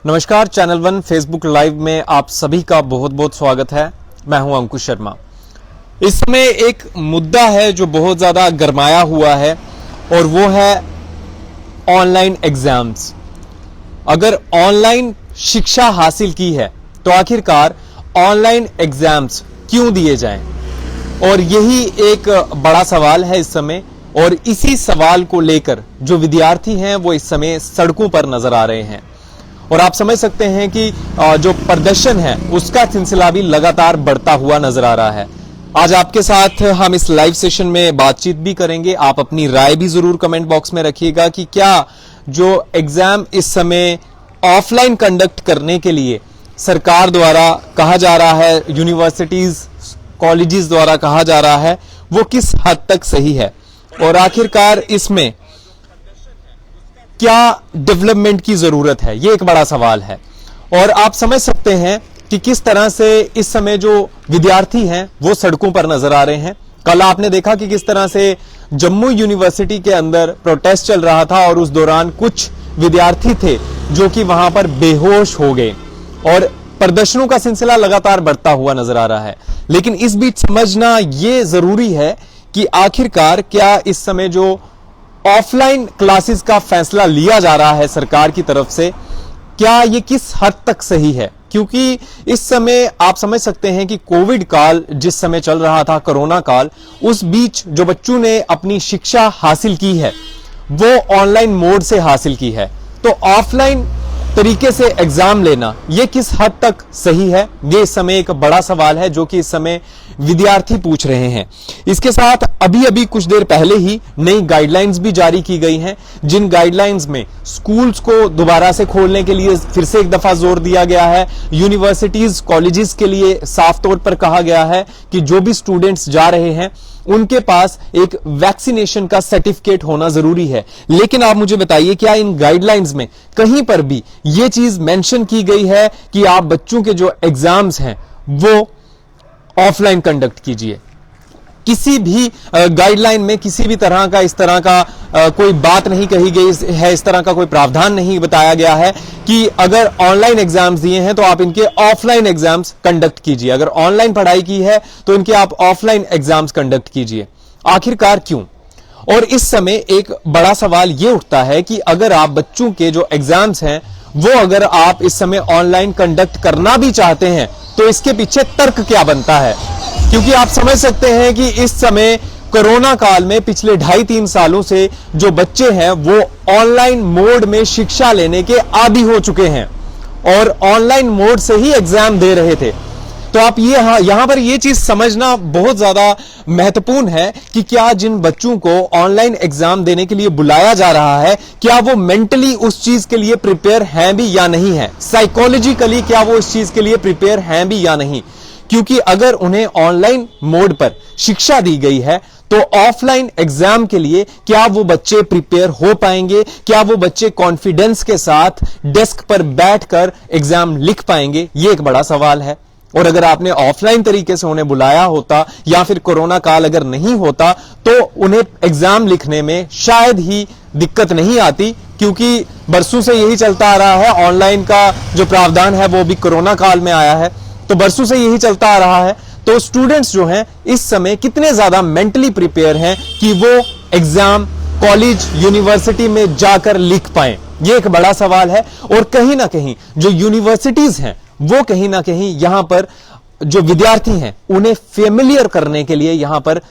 नमस्कार, channel one Facebook live में आप सभी का बहुत बहुत स्वागत है। मैं हूं अंकुश शर्मा। इस समय एक मुद्दा है जो बहुत ज़्यादा गरमाया हुआ है और वो है ऑनलाइन एग्जाम्स। अगर ऑनलाइन शिक्षा हासिल की है तो आखिरकार ऑनलाइन एग्जाम्स क्यों दिए जाएं? और यही एक बड़ा सवाल है इस समय, और इसी सवाल को लेकर जो विद्यार्थी हैं वो इस समय सड़कों पर नजर आ रहे हैं। और आप समझ सकते हैं कि जो प्रदर्शन है उसका सिलसिला भी लगातार बढ़ता हुआ नजर आ रहा है। आज आपके साथ हम इस लाइव सेशन में बातचीत भी करेंगे। आप अपनी राय भी जरूर कमेंट बॉक्स में रखिएगा कि क्या जो एग्जाम इस समय ऑफलाइन कंडक्ट करने के लिए सरकार द्वारा कहा जा रहा है, यूनिवर्सिटीज कॉलेजेस द्वारा कहा जा रहा है, वो किस हद तक सही है और आखिरकार इसमें क्या डेवलपमेंट की जरूरत है, ये एक बड़ा सवाल है। और आप समझ सकते हैं कि किस तरह से इस समय जो विद्यार्थी हैं वो सड़कों पर नजर आ रहे हैं। कल आपने देखा कि किस तरह से जम्मू यूनिवर्सिटी के अंदर प्रोटेस्ट चल रहा था और उस दौरान कुछ विद्यार्थी थे जो कि वहां पर बेहोश हो गए और प्रदर्शनों का सिलसिला लगातार बढ़ता हुआ नजर आ रहा है। लेकिन इस बीच समझना यह जरूरी है कि आखिरकार क्या इस समय जो ऑफलाइन क्लासेस का फैसला लिया जा रहा है सरकार की तरफ से, क्या ये किस हद तक सही है? क्योंकि इस समय आप समझ सकते हैं कि कोविड काल जिस समय चल रहा था, कोरोना काल, उस बीच जो बच्चों ने अपनी शिक्षा हासिल की है वो ऑनलाइन मोड से हासिल की है। तो ऑफलाइन तरीके से एग्जाम लेना यह किस हद तक सही है, ये इस समय एक बड़ा सवाल है जो कि इस समय विद्यार्थी पूछ रहे हैं। इसके साथ अभी अभी कुछ देर पहले ही नई गाइडलाइंस भी जारी की गई हैं, जिन गाइडलाइंस में स्कूल्स को दोबारा से खोलने के लिए फिर से एक दफा जोर दिया गया है। यूनिवर्सिटीज कॉलेजेस के लिए साफ तौर पर कहा गया है कि जो भी स्टूडेंट्स जा रहे हैं उनके पास एक वैक्सीनेशन का सर्टिफिकेट होना जरूरी है। लेकिन आप मुझे बताइए, क्या इन गाइडलाइंस में कहीं पर भी यह चीज मेंशन की गई है कि आप बच्चों के जो एग्जाम्स हैं वो ऑफलाइन कंडक्ट कीजिए? किसी भी गाइडलाइन में किसी भी तरह का इस तरह का कोई बात नहीं कही गई है, इस तरह का कोई प्रावधान नहीं बताया गया है कि अगर ऑनलाइन एग्जाम्स दिए हैं तो आप इनके ऑफलाइन एग्जाम्स कंडक्ट कीजिए, अगर ऑनलाइन पढ़ाई की है तो इनके आप ऑफलाइन एग्जाम्स कंडक्ट कीजिए। आखिरकार क्यों? और इस समय एक बड़ा सवाल यह उठता है कि अगर आप बच्चों के जो एग्जाम्स हैं वो अगर आप इस समय ऑनलाइन कंडक्ट करना भी चाहते हैं तो इसके पीछे तर्क क्या बनता है? क्योंकि आप समझ सकते हैं कि इस समय कोरोना काल में पिछले 2.5-3 सालों से जो बच्चे हैं वो ऑनलाइन मोड में शिक्षा लेने के आदी हो चुके हैं और ऑनलाइन मोड से ही एग्जाम दे रहे थे। तो आप यहां पर यह चीज समझना बहुत ज्यादा महत्वपूर्ण है कि क्या जिन बच्चों को ऑनलाइन एग्जाम देने के लिए बुलाया जा रहा है, क्या वो मेंटली उस चीज के लिए प्रिपेयर हैं भी या नहीं है, साइकोलॉजिकली क्या वो इस चीज के लिए प्रिपेयर हैं भी या नहीं। क्योंकि अगर उन्हें ऑनलाइन मोड पर शिक्षा दी गई है तो ऑफलाइन एग्जाम के लिए क्या वो बच्चे प्रिपेयर हो पाएंगे? क्या वो बच्चे कॉन्फिडेंस के साथ डेस्क पर बैठकर एग्जाम लिख पाएंगे? ये एक बड़ा सवाल है। और अगर आपने ऑफलाइन तरीके से उन्हें बुलाया होता या फिर कोरोना काल अगर नहीं होता तो उन्हें एग्जाम लिखने में शायद ही दिक्कत नहीं आती, क्योंकि बरसों से यही चलता आ रहा है। ऑनलाइन का जो प्रावधान है वो भी कोरोना काल में आया है, तो बरसों से यही चलता आ रहा है। तो स्टूडेंट्स जो हैं इस समय कितने ज्यादा मेंटली प्रिपेयर हैं कि वो एग्जाम कॉलेज यूनिवर्सिटी में जाकर लिख पाएं, ये एक बड़ा सवाल है। और कहीं ना कहीं जो यूनिवर्सिटीज हैं वो कहीं ना कहीं यहां पर जो विद्यार्थी हैं उन्हें फेमिलियर करने के लिए यहां पर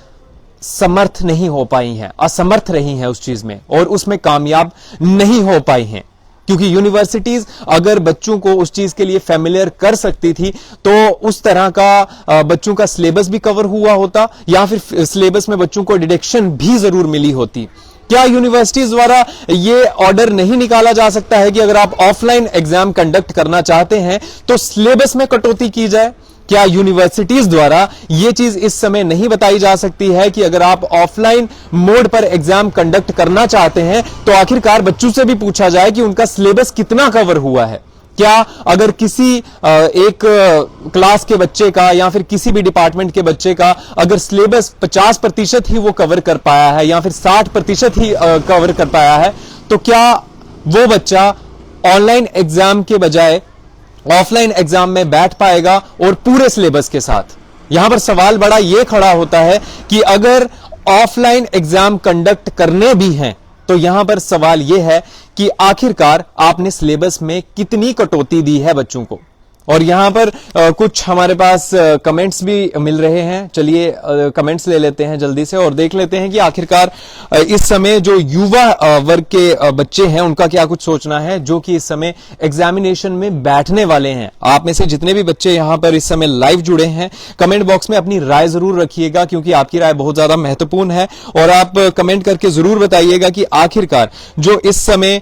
समर्थ नहीं हो पाई हैं, असमर्थ रही हैं उस चीज में और उसमें कामयाब नहीं हो पाई हैं। क्योंकि यूनिवर्सिटीज अगर बच्चों को उस चीज के लिए फेमिलियर कर सकती थी तो उस तरह का बच्चों का सिलेबस भी कवर हुआ होता या फिर सिलेबस में बच्चों को डिडक्शन भी जरूर मिली होती। क्या यूनिवर्सिटीज द्वारा यह ऑर्डर नहीं निकाला जा सकता है कि अगर आप ऑफलाइन एग्जाम कंडक्ट करना चाहते हैं तो सिलेबस में कटौती की जाए? क्या यूनिवर्सिटीज द्वारा यह चीज इस समय नहीं बताई जा सकती है कि अगर आप ऑफलाइन मोड पर एग्जाम कंडक्ट करना चाहते हैं तो आखिरकार बच्चों से भी पूछा जाए कि उनका सिलेबस कितना कवर हुआ है? क्या अगर किसी एक क्लास के बच्चे का या फिर किसी भी डिपार्टमेंट के बच्चे का अगर सिलेबस 50% ही वो कवर कर पाया है या फिर 60% ही कवर कर पाया है, तो क्या वो बच्चा ऑनलाइन एग्जाम के बजाय ऑफलाइन एग्जाम में बैठ पाएगा और पूरे सिलेबस के साथ। यहां पर सवाल बड़ा यह खड़ा होता है कि अगर ऑफलाइन एग्जाम कंडक्ट करने भी हैं तो यहां पर सवाल यह है कि आखिरकार आपने सिलेबस में कितनी कटौती दी है बच्चों को। और यहां पर कुछ हमारे पास कमेंट्स भी मिल रहे हैं। चलिए कमेंट्स ले लेते हैं जल्दी से और देख लेते हैं कि आखिरकार इस समय जो युवा वर्ग के बच्चे हैं उनका क्या कुछ सोचना है, जो कि इस समय एग्जामिनेशन में बैठने वाले हैं। आप में से जितने भी बच्चे यहां पर इस समय लाइव जुड़े हैं, कमेंट बॉक्स में अपनी राय जरूर रखिएगा, क्योंकि आपकी राय बहुत ज्यादा महत्वपूर्ण है। और आप कमेंट करके जरूर बताइएगा कि आखिरकार जो इस समय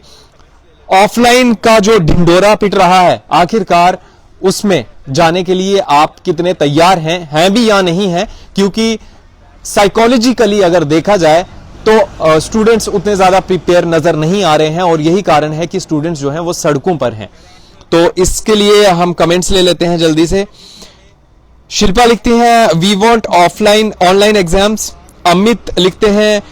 ऑफलाइन का जो ढिंडोरा पिट रहा है, आखिरकार उसमें जाने के लिए आप कितने तैयार हैं भी या नहीं हैं। क्योंकि साइकोलॉजिकली अगर देखा जाए तो स्टूडेंट्स उतने ज्यादा प्रिपेयर नजर नहीं आ रहे हैं और यही कारण है कि स्टूडेंट्स जो हैं वो सड़कों पर हैं। तो इसके लिए हम कमेंट्स ले लेते हैं जल्दी से। शिल्पा लिखती हैं we want offline online exams. Amit लिखते हैं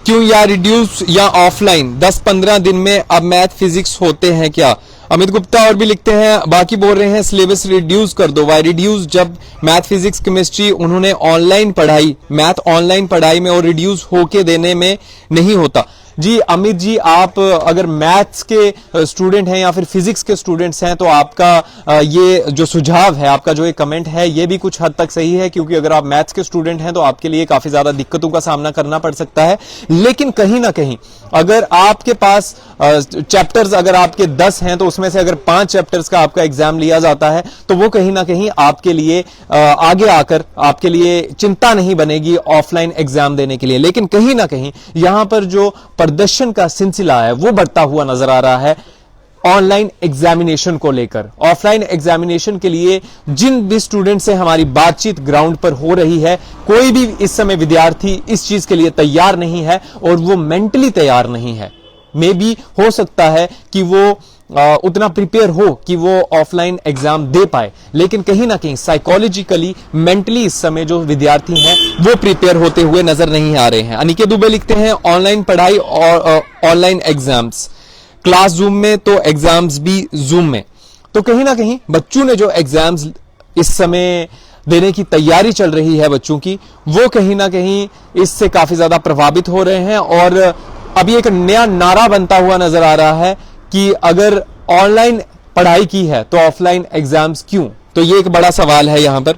क्यों यार रिड्यूस या ऑफलाइन 10-15 दिन में अब मैथ फिजिक्स होते हैं क्या। अमित गुप्ता और भी लिखते हैं, बाकी बोल रहे हैं सिलेबस रिड्यूस कर दो। वाई रिड्यूस, जब मैथ फिजिक्स केमिस्ट्री उन्होंने ऑनलाइन पढ़ाई, मैथ ऑनलाइन पढ़ाई में और रिड्यूस होके देने में नहीं होता। जी अमित जी, आप अगर मैथ्स के स्टूडेंट हैं या फिर फिजिक्स के स्टूडेंट्स हैं तो आपका ये जो सुझाव है, आपका जो एक कमेंट है, ये भी कुछ हद तक सही है। क्योंकि अगर आप मैथ्स के स्टूडेंट हैं तो आपके लिए काफी ज्यादा दिक्कतों का सामना करना पड़ सकता है। लेकिन कहीं ना कहीं अगर आपके पास चैप्टर्स अगर आपके 10 हैं तो उसमें से अगर 5 चैप्टर्स का आपका एग्जाम लिया जाता है तो वो कहीं ना कहीं आपके लिए आगे आकर आपके लिए चिंता नहीं बनेगी ऑफलाइन एग्जाम देने के लिए। लेकिन कहीं ना कहीं यहां पर जो प्रदर्शन का सिलसिला है वो बढ़ता हुआ नजर आ रहा है ऑनलाइन एग्जामिनेशन को लेकर। ऑफलाइन एग्जामिनेशन के लिए जिन भी स्टूडेंट से हमारी बातचीत ग्राउंड पर हो रही है, कोई भी इस समय विद्यार्थी इस चीज के लिए तैयार नहीं है और वो मेंटली तैयार नहीं है। मे बी हो सकता है कि वो उतना प्रिपेयर हो कि वो ऑफलाइन एग्जाम दे पाए, लेकिन कहीं ना कहीं साइकोलॉजिकली मेंटली इस समय जो विद्यार्थी हैं वो प्रिपेयर होते हुए नजर नहीं आ रहे हैं। अनिकेत दुबे लिखते हैं ऑनलाइन पढ़ाई और ऑनलाइन एग्जाम्स, क्लास जूम में तो एग्जाम्स भी जूम में। तो कहीं ना कहीं बच्चों ने जो एग्जाम्स इस समय देने की तैयारी चल रही है बच्चों की, वो कहीं ना कहीं इससे काफी ज्यादा प्रभावित हो रहे हैं। और अभी एक नया नारा बनता हुआ नजर आ रहा है कि अगर ऑनलाइन पढ़ाई की है तो ऑफलाइन एग्जाम्स क्यों। तो ये एक बड़ा सवाल है यहां पर।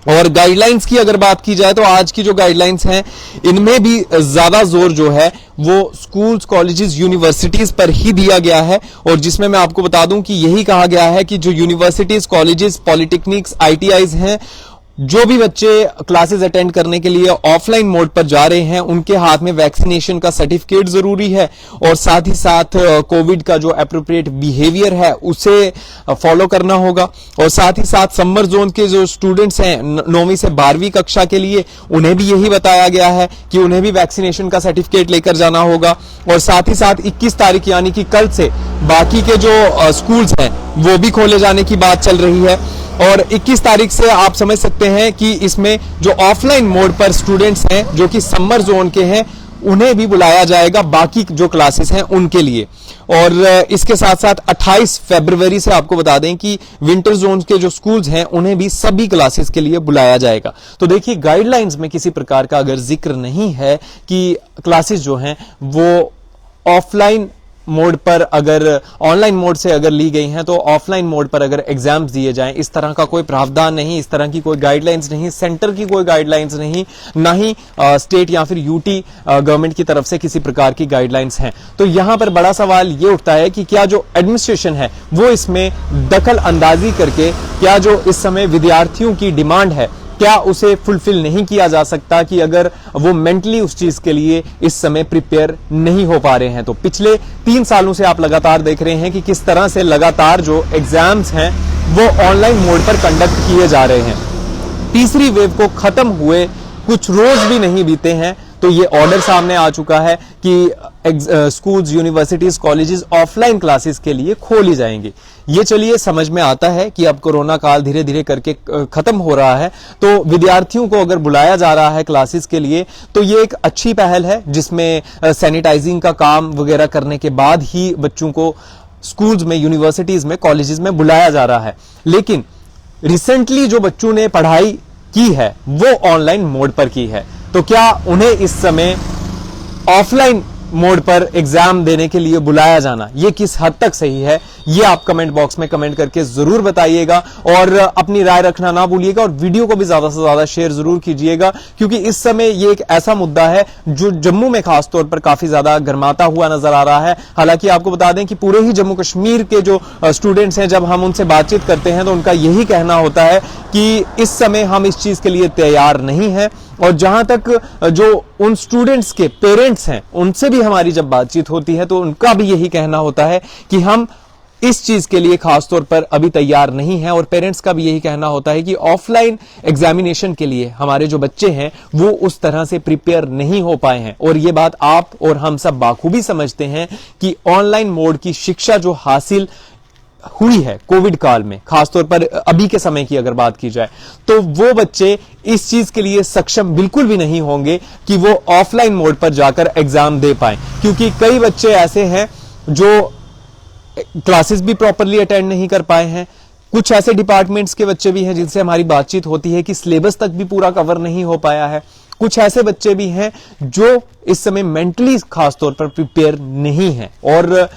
और गाइडलाइंस की अगर बात की जाए तो आज की जो गाइडलाइंस हैं इनमें भी ज्यादा जोर जो है वो स्कूल्स, कॉलेजेस, यूनिवर्सिटीज पर ही दिया गया है। और जिसमें मैं आपको बता दूं कि यही कहा गया है कि जो यूनिवर्सिटीज, कॉलेजेस, पॉलिटेक्निक्स, आईटीआईज हैं, जो भी बच्चे क्लासेस अटेंड करने के लिए ऑफलाइन मोड पर जा रहे हैं उनके हाथ में वैक्सीनेशन का सर्टिफिकेट जरूरी है। और साथ ही साथ कोविड का जो एप्रोप्रिएट बिहेवियर है उसे फॉलो करना होगा। और साथ ही साथ समर जोन के जो स्टूडेंट्स हैं 9वीं से 12वीं कक्षा के लिए, उन्हें भी यही बताया गया है कि उन्हें भी वैक्सीनेशन का सर्टिफिकेट लेकर जाना होगा। और साथ ही साथ 21 तारीख यानी कि कल से बाकी के जो स्कूल्स हैं वो भी खोले जाने की बात चल रही है। और 21 तारीख से आप समझ सकते हैं कि इसमें जो ऑफलाइन मोड पर स्टूडेंट्स हैं जो कि समर जोन के हैं उन्हें भी बुलाया जाएगा बाकी जो क्लासेस हैं उनके लिए। और इसके साथ साथ 28 फरवरी से आपको बता दें कि विंटर जोन के जो स्कूल्स हैं उन्हें भी सभी क्लासेस के लिए बुलाया जाएगा। तो देखिए गाइडलाइंस में किसी प्रकार का अगर जिक्र नहीं है कि क्लासेस जो हैं वो ऑफलाइन मोड पर अगर ऑनलाइन मोड से अगर ली गई हैं तो ऑफलाइन मोड पर अगर एग्जाम्स दिए जाएं, इस तरह का कोई प्रावधान नहीं, इस तरह की कोई गाइडलाइंस नहीं, सेंटर की कोई गाइडलाइंस नहीं, ना ही स्टेट या फिर यूटी गवर्नमेंट की तरफ से किसी प्रकार की गाइडलाइंस हैं। तो यहां पर बड़ा सवाल यह उठता है कि क्या जो एडमिनिस्ट्रेशन है वो इसमें दखल अंदाजी करके क्या जो इस समय विद्यार्थियों की डिमांड है क्या उसे फुलफिल नहीं किया जा सकता कि अगर वो मेंटली उस चीज के लिए इस समय प्रिपेयर नहीं हो पा रहे हैं। तो पिछले 3 सालों से आप लगातार देख रहे हैं कि किस तरह से लगातार जो एग्जाम्स हैं वो ऑनलाइन मोड पर कंडक्ट किए जा रहे हैं। तीसरी वेव को खत्म हुए कुछ रोज भी नहीं बीते हैं तो ये ऑर्डर सामने आ चुका है कि schools, universities, colleges offline classes के लिए खोली जाएंगी। ये चलिए समझ में आता है कि अब कोरोना काल धीरे धीरे करके खत्म हो रहा है, तो विद्यार्थियों को अगर बुलाया जा रहा है क्लासेस के लिए तो ये एक अच्छी पहल है जिसमें सैनिटाइजिंग का काम वगैरह करने के बाद ही बच्चों को स्कूल्स में, यूनिवर्सिटीज में, कॉलेजेस में बुलाया जा रहा है। लेकिन रिसेंटली जो बच्चों ने पढ़ाई की है वो ऑनलाइन मोड पर की है, तो क्या उन्हें इस समय ऑफलाइन मोड पर एग्जाम देने के लिए बुलाया जाना ये किस हद तक सही है, ये आप कमेंट बॉक्स में कमेंट करके जरूर बताइएगा और अपनी राय रखना ना भूलिएगा और वीडियो को भी ज्यादा से ज्यादा शेयर जरूर कीजिएगा, क्योंकि इस समय ये एक ऐसा मुद्दा है जो जम्मू में खासतौर पर काफी ज्यादा गर्माता हुआ नजर आ रहा है। हालांकि आपको बता दें कि पूरे ही जम्मू कश्मीर के जो स्टूडेंट्स हैं, जब हम उनसे बातचीत करते हैं तो उनका यही कहना होता है कि इस समय हम इस चीज के लिए तैयार नहीं है। और जहां तक जो उन स्टूडेंट्स के पेरेंट्स हैं उनसे भी हमारी जब बातचीत होती है तो उनका भी यही कहना होता है कि हम इस चीज के लिए खासतौर पर अभी तैयार नहीं है, और पेरेंट्स का भी यही कहना होता है कि ऑफलाइन एग्जामिनेशन के लिए हमारे जो बच्चे हैं वो उस तरह से प्रिपेयर नहीं हो पाए हैं। और ये बात आप और हम सब बाखूबी समझते हैं कि ऑनलाइन मोड की शिक्षा जो हासिल हुई है कोविड काल में, खासतौर पर अभी के समय की अगर बात की जाए, तो वो बच्चे इस चीज के लिए सक्षम बिल्कुल भी नहीं होंगे कि वो ऑफलाइन मोड पर जाकर एग्जाम दे पाएं, क्योंकि कई बच्चे ऐसे हैं जो क्लासेस भी प्रॉपरली अटेंड नहीं कर पाए हैं। कुछ ऐसे डिपार्टमेंट्स के बच्चे भी हैं जिनसे हमारी बातचीत होती है कि सिलेबस तक भी पूरा कवर नहीं हो पाया है। कुछ ऐसे बच्चे भी हैं जो इस समय मेंटली खासतौर पर प्रिपेयर नहीं है और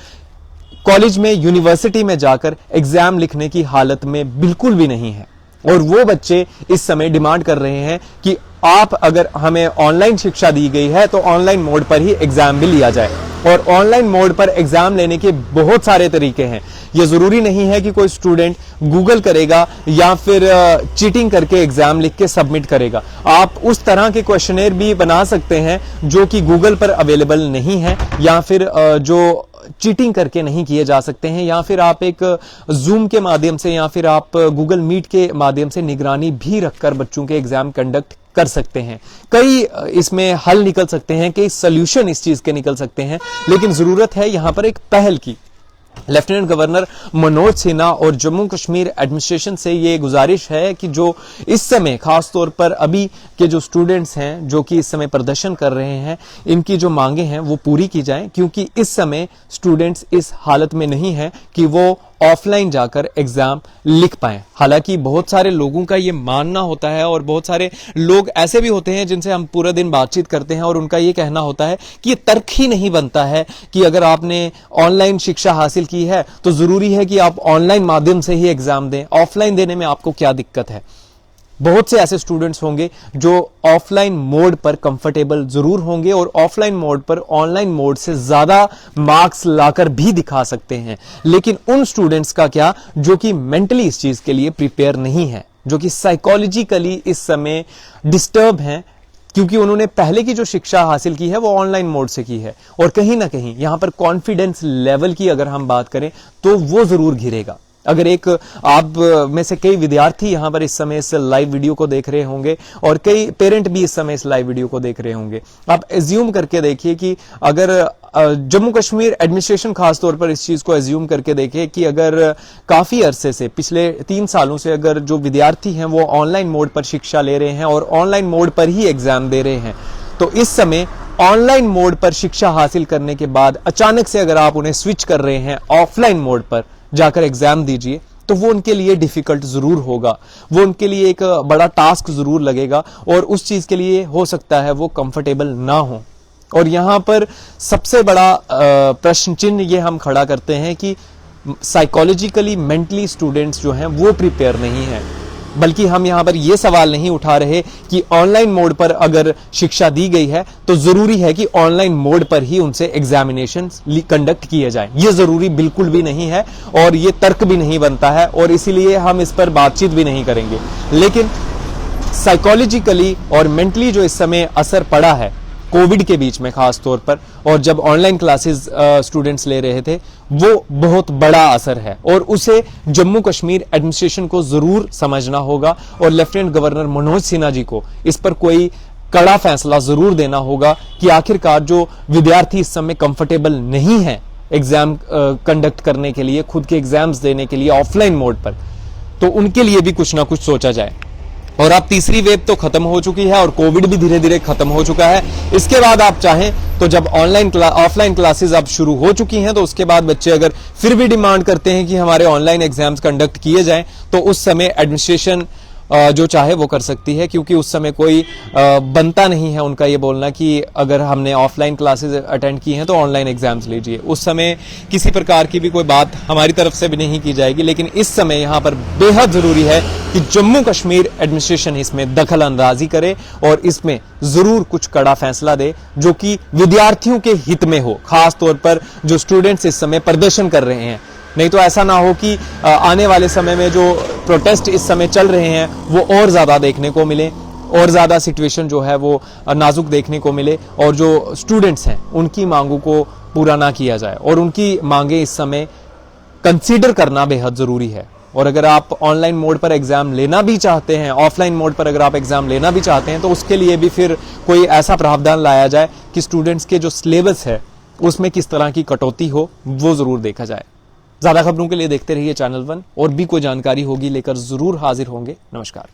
कॉलेज में, यूनिवर्सिटी में जाकर एग्जाम लिखने की हालत में बिल्कुल भी नहीं है। और वो बच्चे इस समय डिमांड कर रहे हैं कि आप, अगर हमें ऑनलाइन शिक्षा दी गई है तो ऑनलाइन मोड पर ही एग्जाम भी लिया जाए। और ऑनलाइन मोड पर एग्जाम लेने के बहुत सारे तरीके हैं। यह जरूरी नहीं है कि कोई स्टूडेंट गूगल करेगा या फिर चीटिंग करके एग्जाम लिख के सबमिट करेगा। आप उस तरह के क्वेश्चनेयर भी बना सकते हैं जो कि गूगल पर अवेलेबल नहीं है, या फिर जो चीटिंग करके नहीं किए जा सकते हैं, या फिर आप एक जूम के माध्यम से या फिर आप गूगल मीट के माध्यम से निगरानी भी रखकर बच्चों के एग्जाम कंडक्ट कर सकते हैं। कई इसमें हल निकल सकते हैं, कई सॉल्यूशन इस चीज के निकल सकते हैं, लेकिन जरूरत है यहां पर एक पहल की। लेफ्टिनेंट गवर्नर मनोज सिन्हा और जम्मू कश्मीर एडमिनिस्ट्रेशन से ये गुजारिश है कि जो इस समय खास तौर पर अभी के जो स्टूडेंट्स हैं जो कि इस समय प्रदर्शन कर रहे हैं, इनकी जो मांगे हैं वो पूरी की जाएं, क्योंकि इस समय स्टूडेंट्स इस हालत में नहीं है कि वो ऑफलाइन जाकर एग्जाम लिख पाएं। हालांकि बहुत सारे लोगों का ये मानना होता है और बहुत सारे लोग ऐसे भी होते हैं जिनसे हम पूरा दिन बातचीत करते हैं और उनका ये कहना होता है कि ये तर्क ही नहीं बनता है कि अगर आपने ऑनलाइन शिक्षा हासिल की है तो जरूरी है कि आप ऑनलाइन माध्यम से ही एग्जाम दें, ऑफलाइन देने में आपको क्या दिक्कत है। बहुत से ऐसे स्टूडेंट्स होंगे जो ऑफलाइन मोड पर कंफर्टेबल जरूर होंगे और ऑफलाइन मोड पर ऑनलाइन मोड से ज्यादा मार्क्स लाकर भी दिखा सकते हैं, लेकिन उन स्टूडेंट्स का क्या जो कि मेंटली इस चीज के लिए प्रिपेयर नहीं है, जो कि साइकोलॉजिकली इस समय डिस्टर्ब हैं, क्योंकि उन्होंने पहले की जो शिक्षा हासिल की है वो ऑनलाइन मोड से की है। और कहीं ना कहीं यहां पर कॉन्फिडेंस लेवल की अगर हम बात करें तो वो जरूर गिरेगा। अगर एक आप में से कई विद्यार्थी यहां पर इस समय इस लाइव वीडियो को देख रहे होंगे और कई पेरेंट भी इस समय इस लाइव वीडियो को देख रहे होंगे, आप एज्यूम करके देखिए कि अगर जम्मू कश्मीर एडमिनिस्ट्रेशन खासतौर पर इस चीज को एज्यूम करके देखे कि अगर काफी अरसे से, पिछले 3 सालों से अगर जो विद्यार्थी हैं वो ऑनलाइन मोड पर शिक्षा ले रहे हैं और ऑनलाइन मोड पर ही एग्जाम दे रहे हैं, तो इस समय ऑनलाइन मोड पर शिक्षा हासिल करने के बाद अचानक से अगर आप उन्हें स्विच कर रहे हैं ऑफलाइन मोड पर जाकर एग्जाम दीजिए, तो वो उनके लिए डिफिकल्ट जरूर होगा, वो उनके लिए एक बड़ा टास्क जरूर लगेगा और उस चीज के लिए हो सकता है वो कंफर्टेबल ना हो। और यहां पर सबसे बड़ा प्रश्न चिन्ह ये हम खड़ा करते हैं कि साइकोलॉजिकली, मेंटली स्टूडेंट्स जो हैं वो प्रिपेयर नहीं है। बल्कि हम यहां पर यह सवाल नहीं उठा रहे कि ऑनलाइन मोड पर अगर शिक्षा दी गई है तो जरूरी है कि ऑनलाइन मोड पर ही उनसे एग्जामिनेशन कंडक्ट किए जाएं। यह जरूरी बिल्कुल भी नहीं है और यह तर्क भी नहीं बनता है और इसीलिए हम इस पर बातचीत भी नहीं करेंगे। लेकिन साइकोलॉजिकली और मेंटली जो इस समय असर पड़ा है कोविड के बीच में खास तौर पर, और जब ऑनलाइन क्लासेस स्टूडेंट्स ले रहे थे, वो बहुत बड़ा असर है और उसे जम्मू कश्मीर एडमिनिस्ट्रेशन को जरूर समझना होगा और लेफ्टिनेंट गवर्नर मनोज सिन्हा जी को इस पर कोई कड़ा फैसला जरूर देना होगा कि आखिरकार जो विद्यार्थी इस समय कंफर्टेबल नहीं है एग्जाम कंडक्ट करने के लिए, खुद के एग्जाम्स देने के लिए ऑफलाइन मोड पर, तो उनके लिए भी कुछ ना कुछ सोचा जाए। और अब तीसरी वेव तो खत्म हो चुकी है और कोविड भी धीरे धीरे खत्म हो चुका है। इसके बाद आप चाहें तो जब ऑफलाइन क्लासेस अब शुरू हो चुकी हैं, तो उसके बाद बच्चे अगर फिर भी डिमांड करते हैं कि हमारे ऑनलाइन एग्जाम्स कंडक्ट किए जाएं, तो उस समय एडमिनिस्ट्रेशन जो चाहे वो कर सकती है, क्योंकि उस समय कोई बनता नहीं है उनका ये बोलना कि अगर हमने ऑफलाइन क्लासेस अटेंड की हैं तो ऑनलाइन एग्जाम्स लीजिए। उस समय किसी प्रकार की भी कोई बात हमारी तरफ से भी नहीं की जाएगी। लेकिन इस समय यहां पर बेहद जरूरी है कि जम्मू कश्मीर एडमिनिस्ट्रेशन इसमें दखल अंदाजी करे और इसमें जरूर कुछ कड़ा फैसला दे जो कि विद्यार्थियों के हित में हो, खास तौर पर जो स्टूडेंट्स इस समय प्रदर्शन कर रहे हैं। नहीं तो ऐसा ना हो कि आने वाले समय में जो प्रोटेस्ट इस समय चल रहे हैं वो और ज्यादा देखने को मिले, और ज्यादा सिचुएशन जो है वो नाजुक देखने को मिले, और जो स्टूडेंट्स हैं उनकी मांगों को पूरा ना किया जाए। और उनकी मांगे इस समय कंसीडर करना बेहद जरूरी है। और अगर आप ऑनलाइन मोड पर एग्जाम लेना भी चाहते हैं, ऑफलाइन मोड पर अगर आप एग्जाम लेना भी चाहते हैं, तो उसके लिए भी फिर कोई ऐसा प्रावधान लाया जाए कि स्टूडेंट्स के जो सिलेबस है उसमें किस तरह की कटौती हो, वो जरूर देखा जाए। ज्यादा खबरों के लिए देखते रहिए चैनल 1, और भी कोई जानकारी होगी लेकर जरूर हाजिर होंगे। नमस्कार।